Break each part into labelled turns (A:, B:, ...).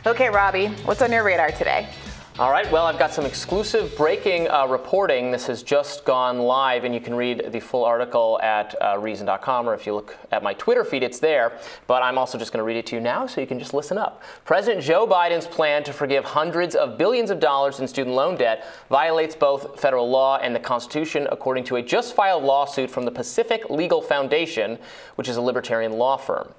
A: Okay, Robby, what's on your radar today?
B: All right, well, I've got some exclusive breaking reporting. This has just gone live, and you can read the full article at reason.com, or if you look at my Twitter feed, it's there. But I'm also just going to read it to you now, so you can just listen up. President Joe Biden's plan to forgive hundreds of billions of dollars in student loan debt violates both federal law and the Constitution, according to a just-filed lawsuit from the Pacific Legal Foundation, which is a libertarian law firm.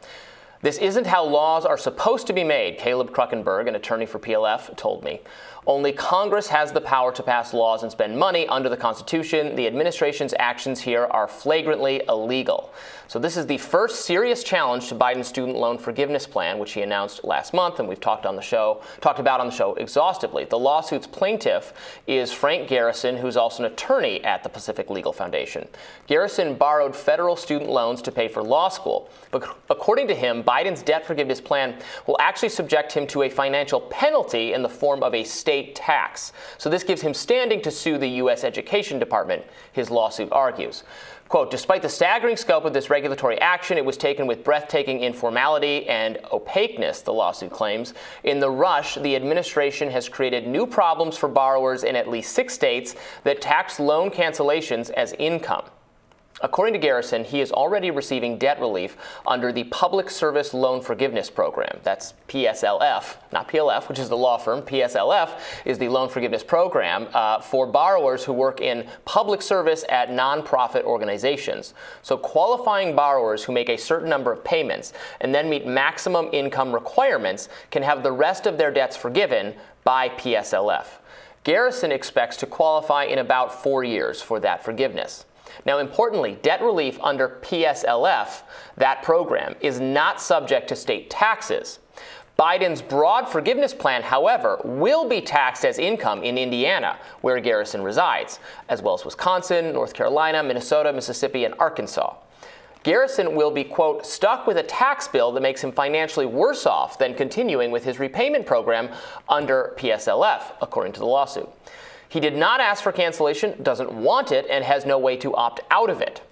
B: This isn't how laws are supposed to be made, Caleb Kruckenberg, an attorney for PLF, told me. Only Congress has the power to pass laws and spend money under the Constitution. The administration's actions here are flagrantly illegal. So this is the first serious challenge to Biden's student loan forgiveness plan, which he announced last month, and we've talked about on the show exhaustively. The lawsuit's plaintiff is Frank Garrison, who's also an attorney at the Pacific Legal Foundation. Garrison borrowed federal student loans to pay for law school, but according to him, Biden's debt forgiveness plan will actually subject him to a financial penalty in the form of a state tax. So this gives him standing to sue the U.S. Education Department, his lawsuit argues. Quote, despite the staggering scope of this regulatory action, it was taken with breathtaking informality and opaqueness, the lawsuit claims. In the rush, the administration has created new problems for borrowers in at least 6 states that tax loan cancellations as income. According to Garrison, he is already receiving debt relief under the Public Service Loan Forgiveness Program. That's PSLF, not PLF, which is the law firm. PSLF is the loan forgiveness program for borrowers who work in public service at nonprofit organizations. So qualifying borrowers who make a certain number of payments and then meet maximum income requirements can have the rest of their debts forgiven by PSLF. Garrison expects to qualify in about 4 years for that forgiveness. Now, importantly, debt relief under PSLF, that program, is not subject to state taxes. Biden's broad forgiveness plan, however, will be taxed as income in Indiana, where Garrison resides, as well as Wisconsin, North Carolina, Minnesota, Mississippi, and Arkansas. Garrison will be, quote, stuck with a tax bill that makes him financially worse off than continuing with his repayment program under PSLF, according to the lawsuit. He did not ask for cancellation, doesn't want it, and has no way to opt out of it.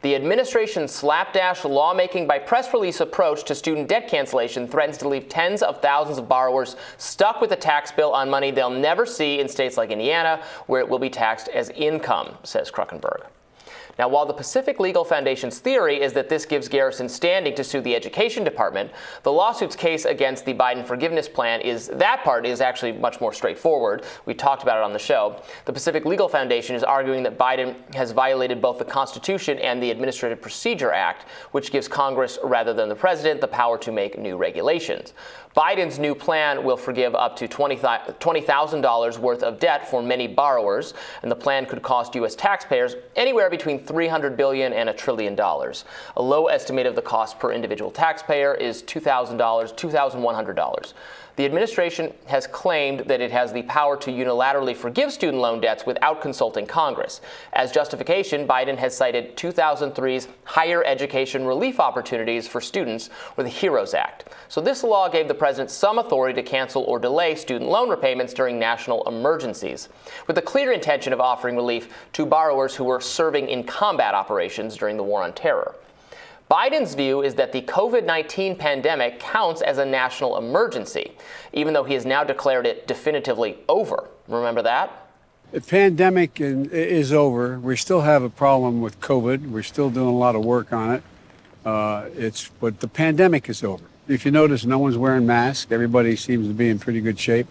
B: The administration's slapdash lawmaking by press release approach to student debt cancellation threatens to leave tens of thousands of borrowers stuck with a tax bill on money they'll never see in states like Indiana, where it will be taxed as income, says Kruckenberg. Now, while the Pacific Legal Foundation's theory is that this gives Garrison standing to sue the Education Department, the lawsuit's case against the Biden forgiveness plan is actually much more straightforward. We talked about it on the show. The Pacific Legal Foundation is arguing that Biden has violated both the Constitution and the Administrative Procedure Act, which gives Congress, rather than the president, the power to make new regulations. Biden's new plan will forgive up to $20,000 worth of debt for many borrowers, and the plan could cost U.S. taxpayers anywhere between $300 billion and $1 trillion. A low estimate of the cost per individual taxpayer is $2,100. The administration has claimed that it has the power to unilaterally forgive student loan debts without consulting Congress. As justification, Biden has cited 2003's higher education relief opportunities for students or the HEROES Act. So this law gave the president some authority to cancel or delay student loan repayments during national emergencies, with the clear intention of offering relief to borrowers who were serving in combat operations during the War on Terror. Biden's view is that the COVID-19 pandemic counts as a national emergency, even though he has now declared it definitively over. Remember that?
C: The pandemic is over. We still have a problem with COVID. We're still doing a lot of work on it. But the pandemic is over. If you notice, no one's wearing masks. Everybody seems to be in pretty good shape.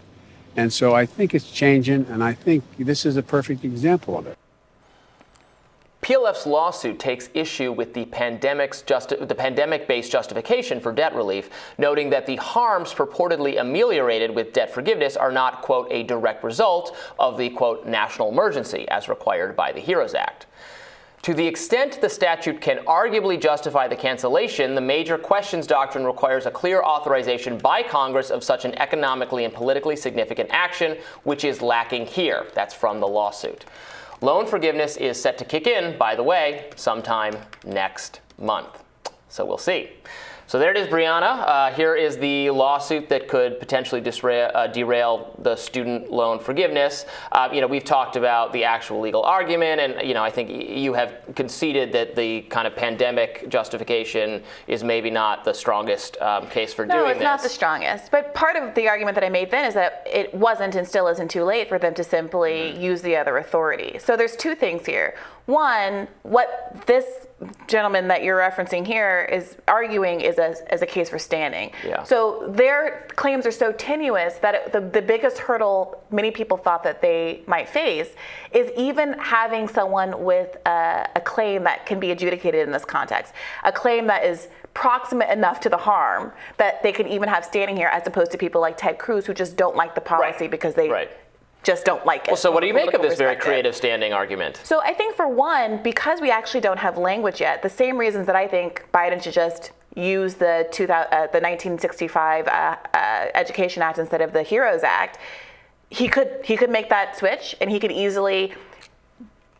C: And so I think it's changing, and I think this is a perfect example of it.
B: PLF's lawsuit takes issue with the pandemic-based justification for debt relief, noting that the harms purportedly ameliorated with debt forgiveness are not, quote, a direct result of the, quote, national emergency as required by the HEROES Act. To the extent the statute can arguably justify the cancellation, the major questions doctrine requires a clear authorization by Congress of such an economically and politically significant action, which is lacking here. That's from the lawsuit. Loan forgiveness is set to kick in, by the way, sometime next month. So we'll see. So there it is, Brianna. Here is the lawsuit that could potentially derail the student loan forgiveness. We've talked about the actual legal argument, and I think you have conceded that the kind of pandemic justification is maybe not the strongest case for doing this.
A: No, it's not the strongest. But part of the argument that I made then is that it wasn't and still isn't too late for them to simply use the other authority. So there's two things here. One, what this gentleman that you're referencing here is arguing is as a case for standing.
B: Yeah.
A: So their claims are so tenuous that the biggest hurdle many people thought that they might face is even having someone with a claim that can be adjudicated in this context, a claim that is proximate enough to the harm that they can even have standing here, as opposed to people like Ted Cruz who just don't like the policy because they just don't like it.
B: Well, so what do you make of this very creative standing argument?
A: So I think, for one, because we actually don't have language yet, the same reasons that I think Biden should just use the 1965 Education Act instead of the HEROES Act, he could make that switch, and he could easily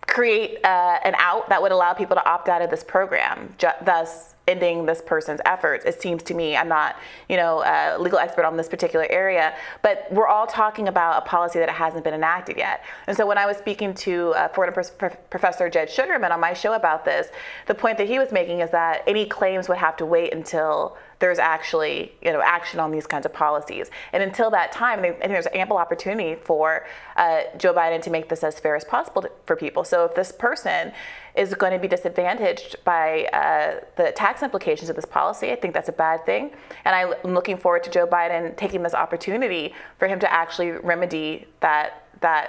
A: create an out that would allow people to opt out of this program, thus ending this person's efforts. It seems to me, I'm not, a legal expert on this particular area, but we're all talking about a policy that hasn't been enacted yet. And so when I was speaking to Fordham Professor Jed Sugarman on my show about this, the point that he was making is that any claims would have to wait until there's actually, action on these kinds of policies. And until that time, I think there's ample opportunity for Joe Biden to make this as fair as possible for people. So if this person is going to be disadvantaged by the tax implications of this policy, I think that's a bad thing. And I'm looking forward to Joe Biden taking this opportunity for him to actually remedy that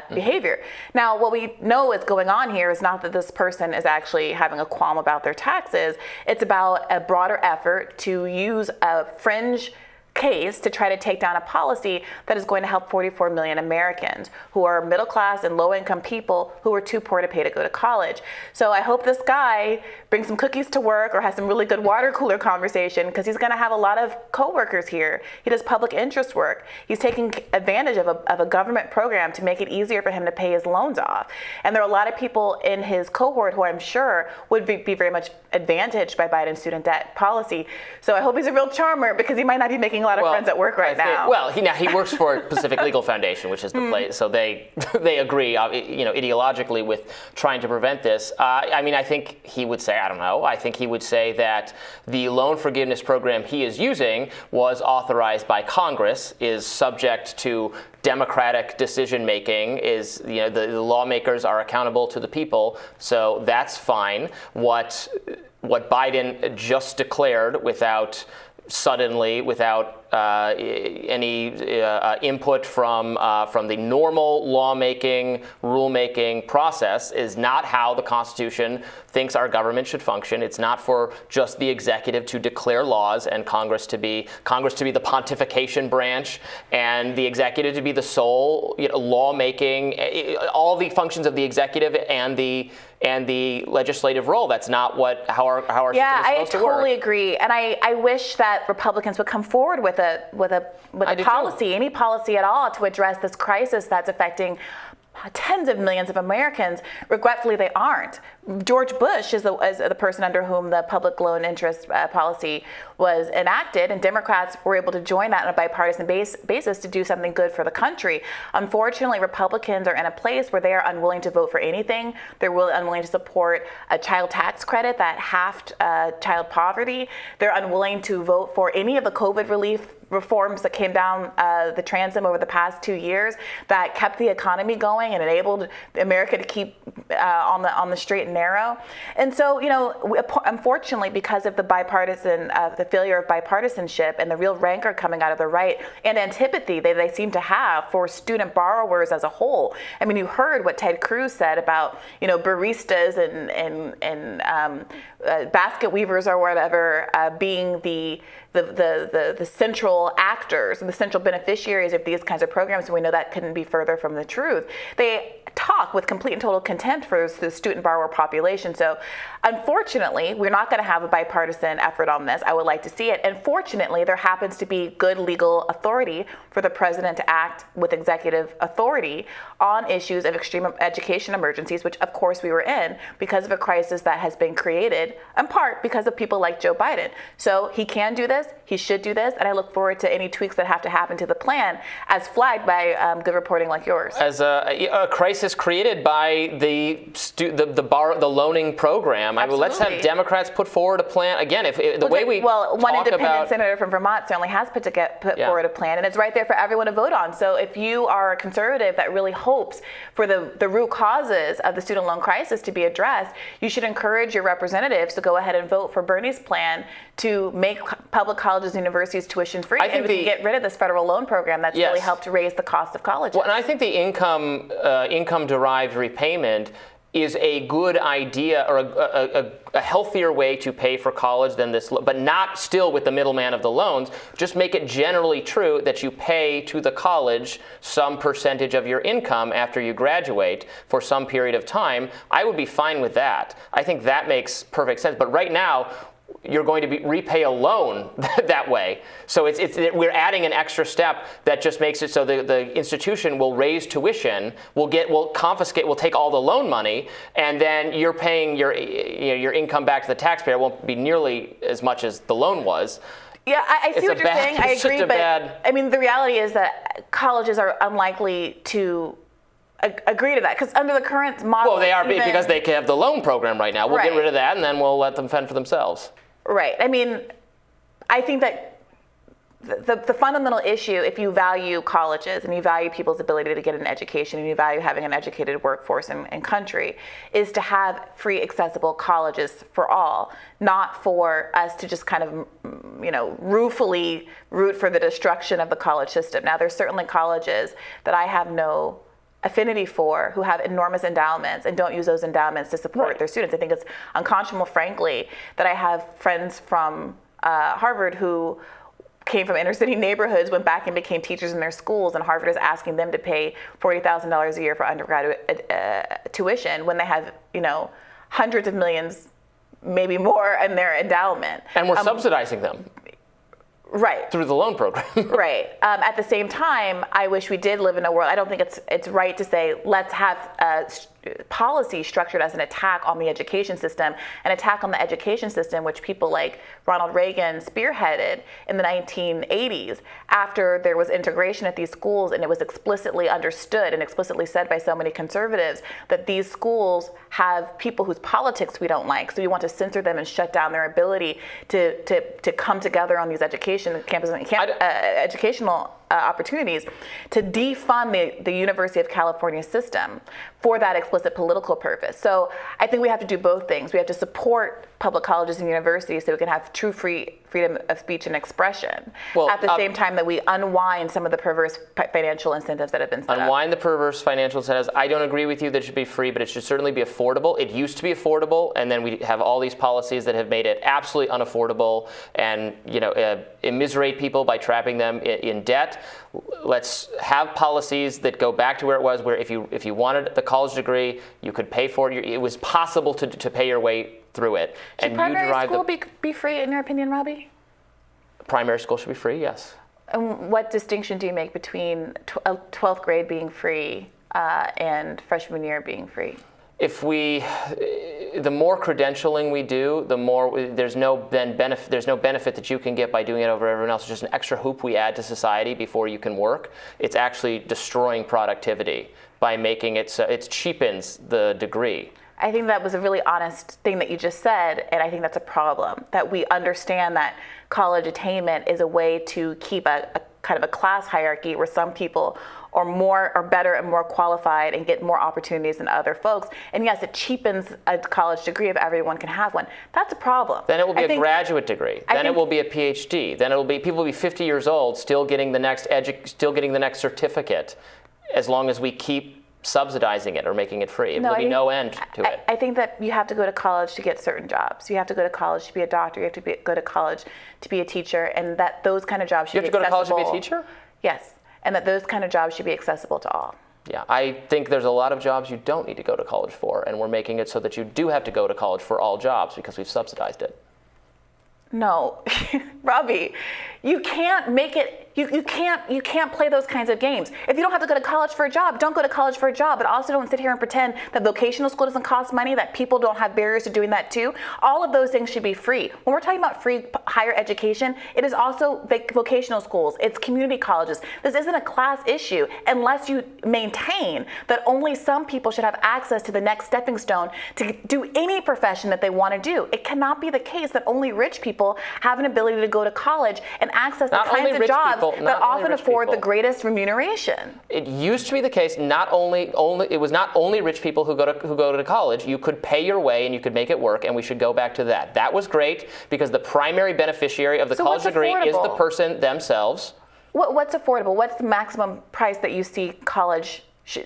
A: behavior. Now, what we know is going on here is not that this person is actually having a qualm about their taxes. It's about a broader effort to use a fringe case to try to take down a policy that is going to help 44 million Americans who are middle class and low income people who are too poor to pay to go to college. So I hope this guy brings some cookies to work or has some really good water cooler conversation, because he's going to have a lot of coworkers here. He does public interest work. He's taking advantage of a government program to make it easier for him to pay his loans off. And there are a lot of people in his cohort who I'm sure would be very much advantaged by Biden's student debt policy. So I hope he's a real charmer, because he might not be making a lot of friends at work right now.
B: Well, he works for Pacific Legal Foundation, which is the place. So they agree, ideologically with trying to prevent this. I think he would say, I think he would say that the loan forgiveness program he is using was authorized by Congress, is subject to democratic decision making, is the lawmakers are accountable to the people, so that's fine. What Biden just declared without any input from the normal lawmaking, rulemaking process is not how the Constitution thinks our government should function. It's not for just the executive to declare laws and Congress to be the pontification branch and the executive to be the sole lawmaking, all the functions of the executive and the legislative role. That's not how our system is supposed to work.
A: Yeah, I totally agree, and I wish that Republicans would come forward with a policy, any policy at all, to address this crisis that's affecting tens of millions of Americans. Regretfully, they aren't. George Bush is the person under whom the public loan interest policy was enacted, and Democrats were able to join that on a bipartisan basis to do something good for the country. Unfortunately, Republicans are in a place where they are unwilling to vote for anything. They're really unwilling to support a child tax credit that halved child poverty. They're unwilling to vote for any of the COVID relief reforms that came down the transom over the past 2 years that kept the economy going and enabled America to keep on the straight and narrow. And so, unfortunately, because of the failure of bipartisanship and the real rancor coming out of the right and antipathy they seem to have for student borrowers as a whole. I mean, you heard what Ted Cruz said about, baristas and basket weavers or whatever being the central central actors and the central beneficiaries of these kinds of programs, and we know that couldn't be further from the truth, they talk with complete and total contempt for the student borrower population. So unfortunately, we're not going to have a bipartisan effort on this. I would like to see it. And fortunately, there happens to be good legal authority for the president to act with executive authority on issues of extreme education emergencies, which of course we were in because of a crisis that has been created in part because of people like Joe Biden. So he can do this, he should do this, and I look forward to any tweaks that have to happen to the plan as flagged by good reporting like yours.
B: As a crisis created by the loaning program. I mean, let's have Democrats put forward a plan. Again,
A: one independent senator from Vermont certainly has put forward a plan, and it's right there for everyone to vote on. So if you are a conservative that really hopes for the root causes of the student loan crisis to be addressed, you should encourage your representatives to go ahead and vote for Bernie's plan to make public colleges and universities tuition free, and we can get rid of this federal loan program that's really helped to raise the cost of colleges.
B: Well, and I think the income-derived repayment is a good idea, or a healthier way to pay for college than this, but not still with the middleman of the loans. Just make it generally true that you pay to the college some percentage of your income after you graduate for some period of time. I would be fine with that. I think that makes perfect sense. But right now, you're going to repay a loan that way. So we're adding an extra step that just makes it so the institution will raise tuition, will confiscate, will take all the loan money, and then you're paying your income back to the taxpayer. It won't be nearly as much as the loan was.
A: Yeah, I see what you're saying. I agree, but I mean, the reality is that colleges are unlikely to agree to that, because under the current model,
B: well, they are because they have the loan program right now. We'll get rid of that, and then we'll let them fend for themselves.
A: Right. I mean, I think that the fundamental issue, if you value colleges and you value people's ability to get an education and you value having an educated workforce and country, is to have free, accessible colleges for all, not for us to just kind of, ruefully root for the destruction of the college system. Now, there's certainly colleges that I have no affinity for who have enormous endowments and don't use those endowments to support their students. I think it's unconscionable, frankly, that I have friends from Harvard who came from inner city neighborhoods, went back and became teachers in their schools, and Harvard is asking them to pay $40,000 a year for undergraduate tuition when they have, hundreds of millions, maybe more, in their endowment.
B: And we're subsidizing them.
A: Right.
B: Through the loan program.
A: Right. At the same time, I wish we did live in a world. I don't think it's right to say let's have policy structured as an attack on the education system, an attack on the education system which people like Ronald Reagan spearheaded in the 1980s after there was integration at these schools, and it was explicitly understood and explicitly said by so many conservatives that these schools have people whose politics we don't like, so we want to censor them and shut down their ability to come together on these educational opportunities, to defund the University of California system for that explicit political purpose. So I think we have to do both things. We have to support public colleges and universities so we can have true freedom of speech and expression, at the same time that we unwind some of the perverse financial incentives that have been set up.
B: Unwind the perverse financial incentives. I don't agree with you that it should be free, but it should certainly be affordable. It used to be affordable, and then we have all these policies that have made it absolutely unaffordable and immiserate people by trapping them in debt. Let's have policies that go back to where it was, where if you wanted the college degree, you could pay for it. It was possible to pay your way through it.
A: Should primary school be free, in your opinion, Robby?
B: Primary school should be free, yes.
A: And what distinction do you make between 12th grade being free and freshman year being free?
B: The more credentialing we do, the more there's no benefit that you can get by doing it over everyone else. It's just an extra hoop we add to society before you can work. It's actually destroying productivity by making it so it cheapens the degree.
A: I think that was a really honest thing that you just said, and I think that's a problem, that we understand that college attainment is a way to keep a kind of a class hierarchy where some people are better and more qualified and get more opportunities than other folks. And yes, it cheapens a college degree if everyone can have one. That's a problem.
B: Then it will be a graduate degree. Then it will be a PhD. Then people will be 50 years old still getting the next certificate, as long as we keep subsidizing it or making it free.
A: No,
B: There'll be no end to it.
A: I think that you have to go to college to get certain jobs. You have to go to college to be a doctor. You have to go to college to be a teacher, and that those kind of jobs should be accessible.
B: You have to go to college to be a teacher?
A: Yes, and that those kind of jobs should be accessible to all.
B: Yeah, I think there's a lot of jobs you don't need to go to college for, and we're making it so that you do have to go to college for all jobs because we've subsidized it.
A: No, Robby, you can't make it. You can't play those kinds of games. If you don't have to go to college for a job, don't go to college for a job. But also don't sit here and pretend that vocational school doesn't cost money, that people don't have barriers to doing that too. All of those things should be free. When we're talking about free higher education, it is also vocational schools. It's community colleges. This isn't a class issue unless you maintain that only some people should have access to the next stepping stone to do any profession that they want to do. It cannot be the case that only rich people have an ability to go to college and access the kinds of jobs that often afford the greatest remuneration.
B: It used to be the case. It was not only rich people who go to college. You could pay your way and you could make it work, and we should go back to that. That was great because the primary beneficiary of the college degree is the person themselves.
A: What's affordable? What's the maximum price that you see college?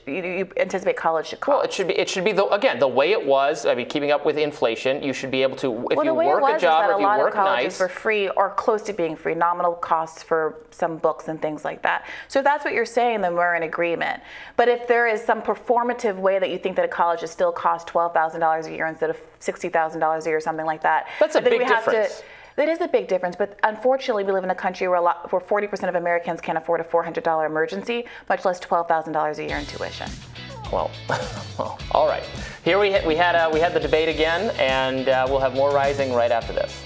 A: You anticipate college should cost?
B: Well, it should be the way it was. I mean, keeping up with inflation, you should be able to, if you work a job or if you work nice. A lot of colleges
A: were free or close to being free, nominal costs for some books and things like that. So if that's what you're saying, then we're in agreement. But if there is some performative way that you think that a college should still cost $12,000 a year instead of $60,000 a year or something like that,
B: that's a big difference.
A: It is a big difference, but unfortunately, we live in a country where 40% of Americans can't afford a $400 emergency, much less $12,000 a year in tuition.
B: Well, all right. Here we had the debate again, and we'll have more Rising right after this.